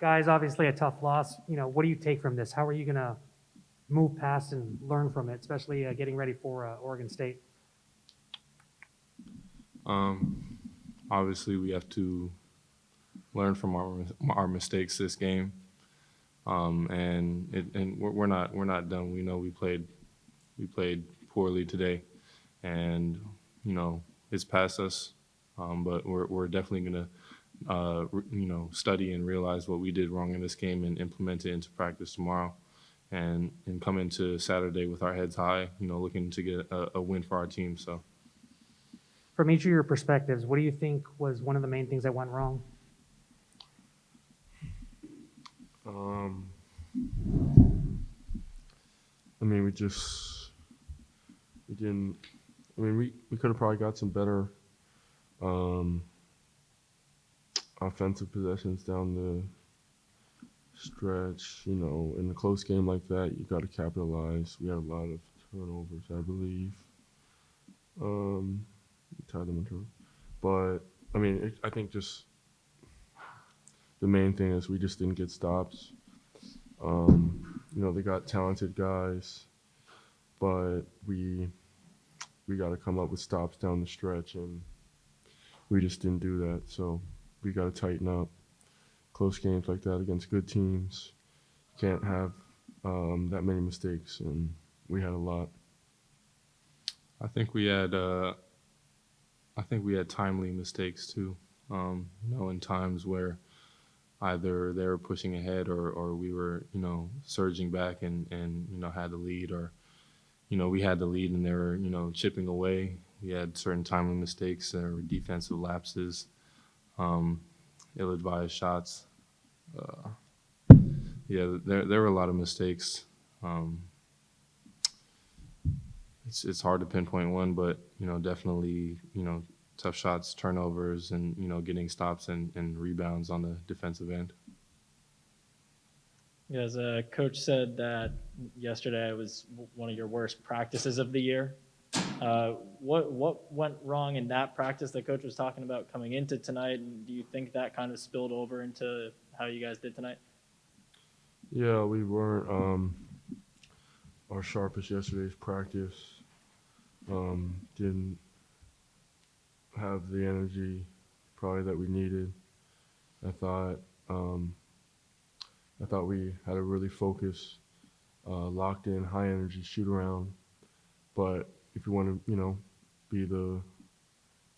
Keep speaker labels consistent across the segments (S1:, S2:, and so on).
S1: Guys, obviously a tough loss. What do you take from this? How are you going to move past and learn from it, especially getting ready for Oregon State?
S2: Um, Obviously, we have to learn from our mistakes this game, and we're not done. We know we played poorly today, and it's past us. But we're definitely gonna study and realize what we did wrong in this game and implement it into practice tomorrow, and come into Saturday with our heads high. Looking to get a win for our team. So.
S1: From each of your perspectives, what do you think was one of the main things that went wrong?
S3: Um, I mean, we didn't. I mean, we could have probably got some better um, offensive possessions down the stretch. In a close game like that, you got to capitalize. We had a lot of turnovers, I believe. We tied them in turnovers, but I mean, I think just the main thing is we just didn't get stops. They got talented guys, but we got to come up with stops down the stretch, and we just didn't do that. So we got to tighten up. Close games like that against good teams can't have that many mistakes, and we had a lot.
S2: I think we had timely mistakes too. In times where either they were pushing ahead or we were surging back and had the lead, or we had the lead and they were chipping away. We had certain timely mistakes or defensive lapses, um, ill-advised shots. Uh, yeah, there were a lot of mistakes. Um, it's hard to pinpoint one, but definitely tough shots, turnovers, and getting stops and rebounds on the defensive end.
S4: As coach said that yesterday was one of your worst practices of the year. What went wrong in that practice that coach was talking about coming into tonight, and do you think that kind of spilled over into how you guys did tonight?
S3: Yeah, we weren't our sharpest yesterday's practice. Didn't have the energy probably that we needed. I thought um, I thought we had a really focused, locked in, high energy shoot around. But if you want to, be the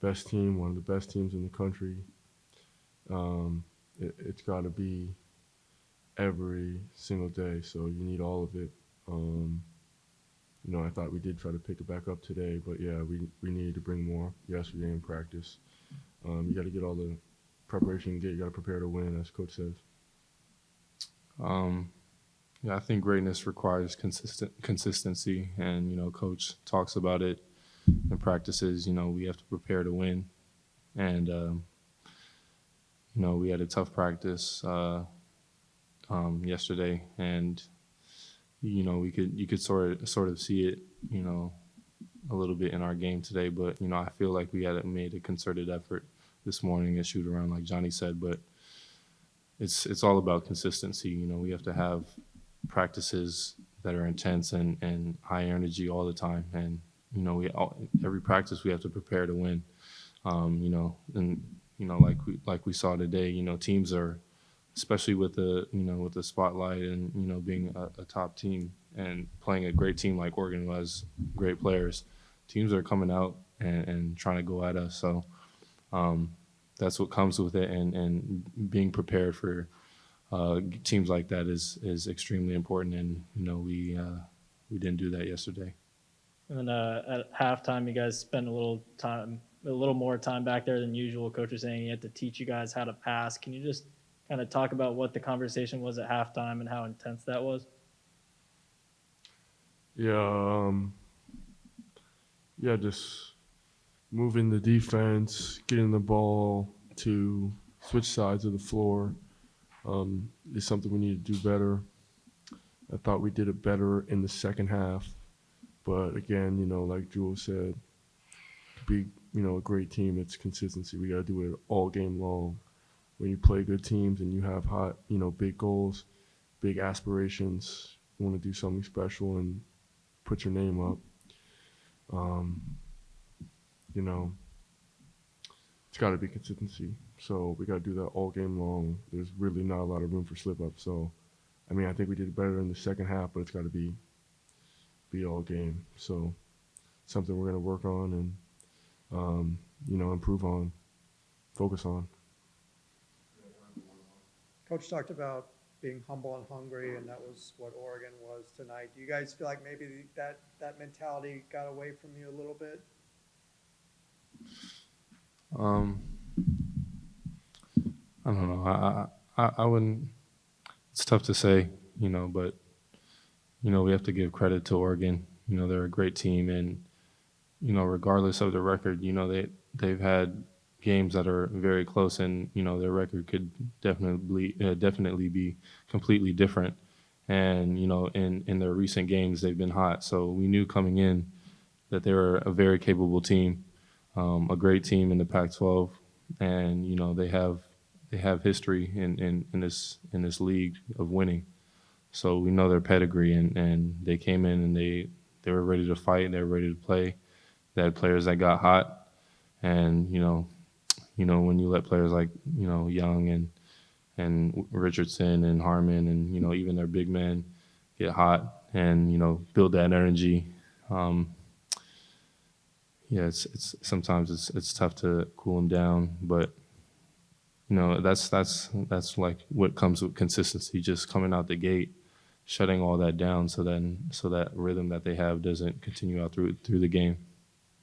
S3: best team, one of the best teams in the country, it's got to be every single day. So you need all of it. Um, I thought we did try to pick it back up today, but yeah, we needed to bring more yesterday in practice. You got to get all the preparation you get. You got to prepare to win, as coach says.
S2: Um, yeah, I think greatness requires consistency, and coach talks about it in practices. We have to prepare to win, and we had a tough practice yesterday, and you could sort of see it, a little bit in our game today. But I feel like we had made a concerted effort this morning and shoot around, like Johnny said. But it's all about consistency. We have to have practices that are intense and high energy all the time, and every practice we have to prepare to win. And like we saw today, teams are, especially with the spotlight and being a top team and playing a great team like Oregon, who has great players. Teams are coming out and trying to go at us. So um, that's what comes with it, and being prepared for teams like that is extremely important. And we didn't do that yesterday.
S4: And then at halftime, you guys spent a little more time back there than usual. Coach was saying he had to teach you guys how to pass. Can you just kind of talk about what the conversation was at halftime and how intense that was?
S3: Yeah, yeah, just moving the defense, getting the ball to switch sides of the floor is something we need to do better. I thought we did it better in the second half, but again, like Jules said, to be a great team, it's consistency. We got to do it all game long. when you play good teams and you have hot, big goals, big aspirations, you want to do something special and put your name up. It's got to be consistency. So we got to do that all game long. There's really not a lot of room for slip up. So, I think we did better in the second half, but it's got to be all game. So something we're going to work on and, improve on, focus on.
S5: Coach talked about being humble and hungry, and that was what Oregon was tonight. Do you guys feel like maybe that mentality got away from you a little bit?
S2: I don't know. I wouldn't. It's tough to say, but we have to give credit to Oregon. They're a great team, and regardless of the record, they've had games that are very close, and their record could definitely be completely different. And in their recent games, they've been hot. So we knew coming in that they were a very capable team, a great team in the Pac-12, and they have history in this league of winning. So we know their pedigree, and they came in and they were ready to fight. They were ready to play. They had players that got hot, and when you let players like Young and Richardson and Harmon and even their big men get hot and build that energy. It's sometimes it's tough to cool them down, but that's like what comes with consistency, just coming out the gate, shutting all that down, so that rhythm that they have doesn't continue out through the game.